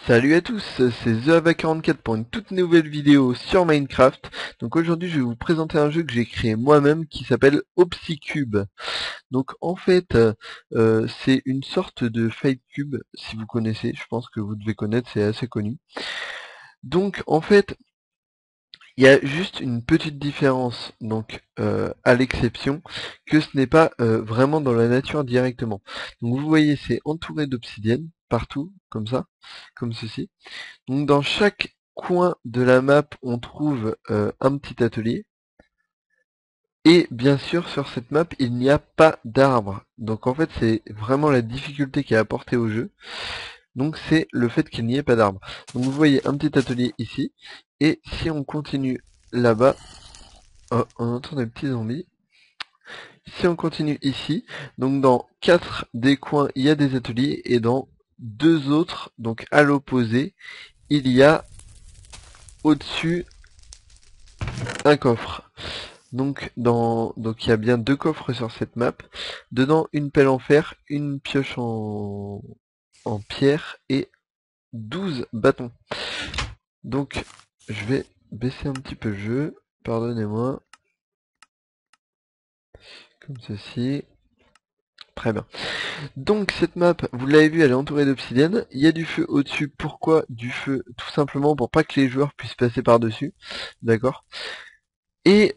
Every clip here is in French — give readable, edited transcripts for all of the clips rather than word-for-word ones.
Salut à tous, c'est TheAva44 pour une toute nouvelle vidéo sur Minecraft. Donc aujourd'hui je vais vous présenter un jeu que j'ai créé moi-même qui s'appelle Opsicube. Donc en fait c'est une sorte de Fight Cube, si vous connaissez, je pense que vous devez connaître, c'est assez connu. Donc en fait il y a juste une petite différence, donc à l'exception que ce n'est pas vraiment dans la nature directement. Donc vous voyez c'est entouré d'obsidienne partout, comme ça, comme ceci. Donc dans chaque coin de la map, on trouve un petit atelier. Et bien sûr, sur cette map, il n'y a pas d'arbre. Donc en fait, c'est vraiment la difficulté qui est apportée au jeu. Donc c'est le fait qu'il n'y ait pas d'arbre. Donc vous voyez un petit atelier ici. Et si on continue là-bas, oh, on entend des petits zombies. Si on continue ici, donc dans 4 des coins, il y a des ateliers. Et dans 2 autres, donc à l'opposé, il y a au-dessus un coffre. Donc il y a bien 2 coffres sur cette map. Dedans une pelle en fer, une pioche en pierre et 12 bâtons. Donc je vais baisser un petit peu le jeu, pardonnez-moi. Comme ceci. Très bien. Donc cette map, vous l'avez vu, elle est entourée d'obsidienne. Il y a du feu au-dessus. Pourquoi du feu? Tout simplement pour pas que les joueurs puissent passer par-dessus. D'accord? Et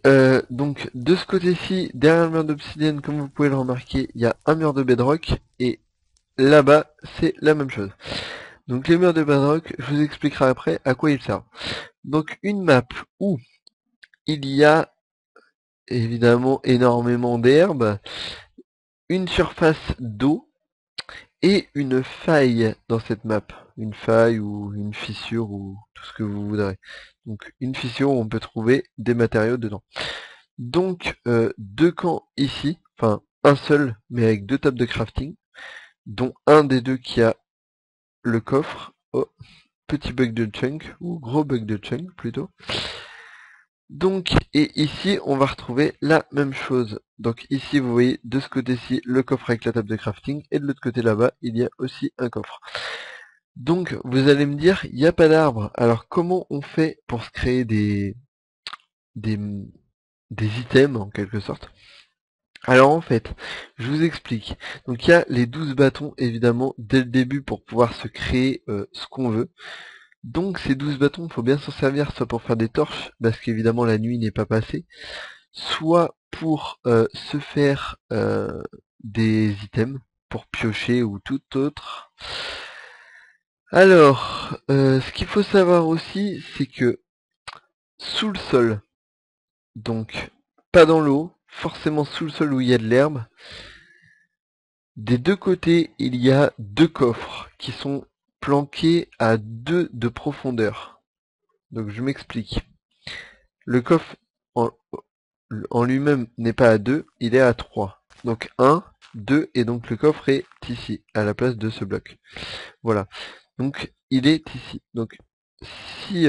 donc de ce côté-ci, derrière le mur d'obsidienne, comme vous pouvez le remarquer, il y a un mur de bedrock, et là-bas, c'est la même chose. Donc les murs de bedrock, je vous expliquerai après à quoi ils servent. Donc une map où il y a évidemment énormément d'herbes, une surface d'eau, et une faille dans cette map. Une faille ou une fissure ou tout ce que vous voudrez. Donc une fissure où on peut trouver des matériaux dedans. Donc 2 camps ici, enfin un seul, mais avec 2 tables de crafting, dont un des 2 qui a le coffre. Oh, petit bug de chunk, ou gros bug de chunk plutôt. Donc, et ici on va retrouver la même chose. Donc ici vous voyez de ce côté-ci le coffre avec la table de crafting, et de l'autre côté là-bas il y a aussi un coffre. Donc vous allez me dire, il n'y a pas d'arbre. Alors comment on fait pour se créer des, des items en quelque sorte? Alors en fait, je vous explique. Donc il y a les 12 bâtons évidemment dès le début pour pouvoir se créer ce qu'on veut. Donc ces 12 bâtons, il faut bien s'en servir soit pour faire des torches, parce qu'évidemment la nuit n'est pas passée, soit pour se faire des items, pour piocher ou tout autre. Alors, ce qu'il faut savoir aussi, c'est que sous le sol, donc pas dans l'eau, forcément sous le sol où il y a de l'herbe, des 2 côtés, il y a 2 coffres qui sont planqués à 2 de profondeur. Donc je m'explique. Le coffre en lui-même n'est pas à 2, il est à 3. Donc 1, 2, et donc le coffre est ici, à la place de ce bloc. Voilà. Donc il est ici. Donc si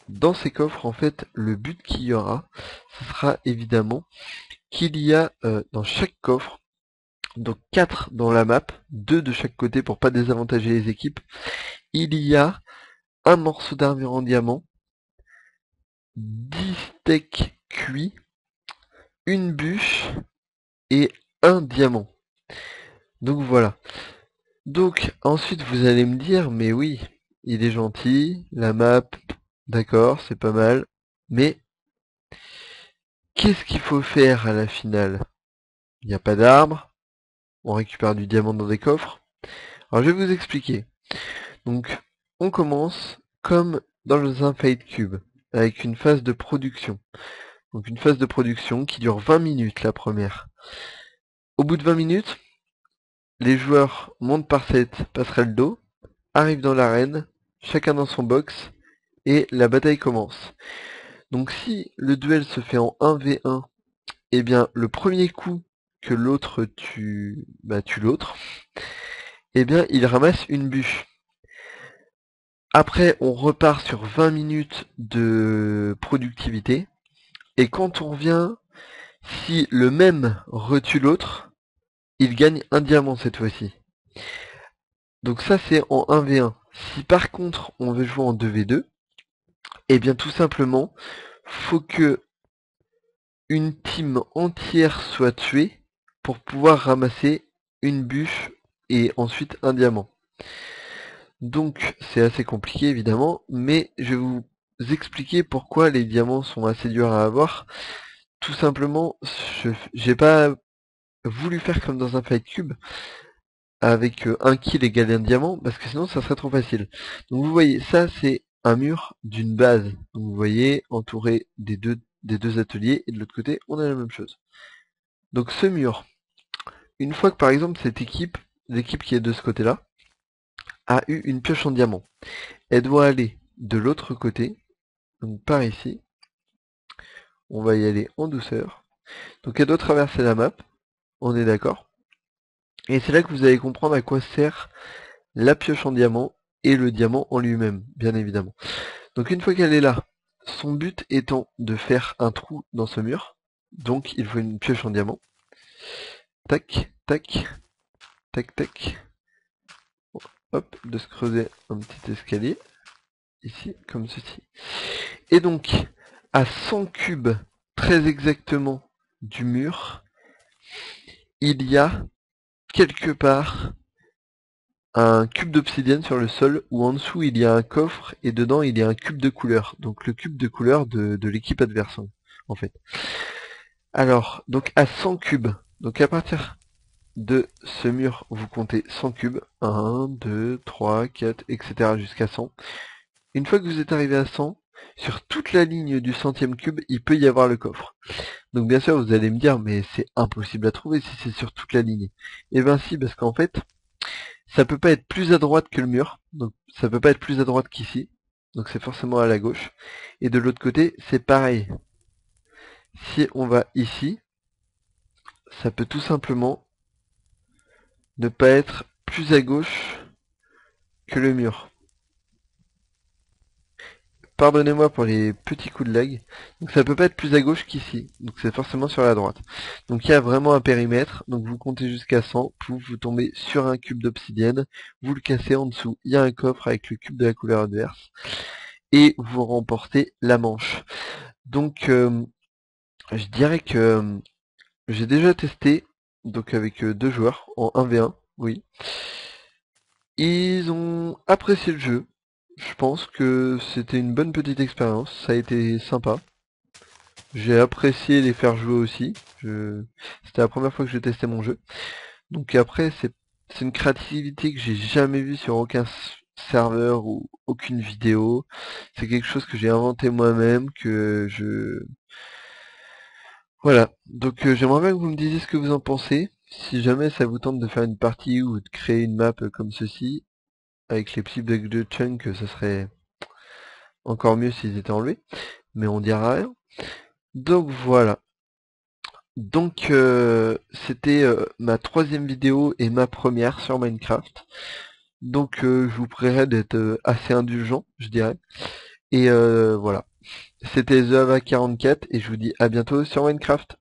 dans ces coffres, en fait, le but qu'il y aura, ce sera évidemment qu'il y a dans chaque coffre, donc 4 dans la map, 2 de chaque côté pour pas désavantager les équipes, il y a un morceau d'armure en diamant, 10 steaks cuits, une bûche et un diamant. Donc voilà. Donc ensuite vous allez me dire, mais oui, il est gentil, la map, d'accord, c'est pas mal, mais qu'est-ce qu'il faut faire à la finale? Il n'y a pas d'arbre, on récupère du diamant dans des coffres. Alors je vais vous expliquer. Donc on commence comme dans un Fight Cube, avec une phase de production. Donc une phase de production qui dure 20 minutes la première. Au bout de 20 minutes, les joueurs montent par cette passerelle d'eau, arrivent dans l'arène, chacun dans son box, et la bataille commence. Donc si le duel se fait en 1v1, eh bien le premier coup que l'autre tue l'autre, eh bien il ramasse une bûche. Après, on repart sur 20 minutes de productivité. Et quand on revient, si le même retue l'autre, il gagne un diamant cette fois-ci. Donc ça c'est en 1v1. Si par contre on veut jouer en 2v2, eh bien tout simplement, faut que une team entière soit tuée pour pouvoir ramasser une bûche et ensuite un diamant. Donc c'est assez compliqué évidemment, mais je vais vous expliquer pourquoi les diamants sont assez durs à avoir. Tout simplement, j'ai pas voulu faire comme dans un fight cube avec un kill égale un diamant, parce que sinon ça serait trop facile. Donc vous voyez, ça c'est un mur d'une base. Donc vous voyez, entouré des deux ateliers, et de l'autre côté, on a la même chose. Donc ce mur, une fois que par exemple cette équipe, l'équipe qui est de ce côté-là, a eu une pioche en diamant, elle doit aller de l'autre côté, donc par ici, on va y aller en douceur. Donc elle doit traverser la map, on est d'accord. Et c'est là que vous allez comprendre à quoi sert la pioche en diamant et le diamant en lui-même, bien évidemment. Donc une fois qu'elle est là, son but étant de faire un trou dans ce mur, donc il faut une pioche en diamant. Tac, tac, tac, tac. Hop, de se creuser un petit escalier, ici, comme ceci. Et donc, à 100 cubes, très exactement, du mur, il y a quelque part un cube d'obsidienne sur le sol, où en dessous il y a un coffre, et dedans il y a un cube de couleur. Donc le cube de couleur de l'équipe adverse, en fait. Alors, donc à 100 cubes, donc à partir de ce mur, vous comptez 100 cubes, 1, 2, 3, 4, etc. jusqu'à 100. Une fois que vous êtes arrivé à 100, sur toute la ligne du centième cube, il peut y avoir le coffre. Donc bien sûr, vous allez me dire, mais c'est impossible à trouver si c'est sur toute la ligne. Et ben si, parce qu'en fait, ça peut pas être plus à droite que le mur, donc ça peut pas être plus à droite qu'ici, donc c'est forcément à la gauche. Et de l'autre côté, c'est pareil. Si on va ici, ça peut tout simplement ne pas être plus à gauche que le mur. Pardonnez-moi pour les petits coups de lag. Donc ça peut pas être plus à gauche qu'ici. Donc c'est forcément sur la droite. Donc il y a vraiment un périmètre. Donc vous comptez jusqu'à 100. Vous tombez sur un cube d'obsidienne. Vous le cassez en dessous. Il y a un coffre avec le cube de la couleur adverse. Et vous remportez la manche. Donc je dirais que j'ai déjà testé. Donc avec deux joueurs en 1v1. Oui. Ils ont apprécié le jeu. Je pense que c'était une bonne petite expérience. Ça a été sympa. J'ai apprécié les faire jouer aussi. C'était la première fois que je testais mon jeu. Donc après, c'est une créativité que j'ai jamais vue sur aucun serveur ou aucune vidéo. C'est quelque chose que j'ai inventé moi-même, que je... Voilà. Donc j'aimerais bien que vous me disiez ce que vous en pensez. Si jamais ça vous tente de faire une partie ou de créer une map comme ceci, avec les petits bugs de chunk, ça serait encore mieux s'ils étaient enlevés. Mais on dira rien. Donc voilà. Donc c'était ma troisième vidéo et ma première sur Minecraft. Donc je vous prierai d'être assez indulgent, je dirais. Et voilà. C'était TheAva44 et je vous dis à bientôt sur Minecraft.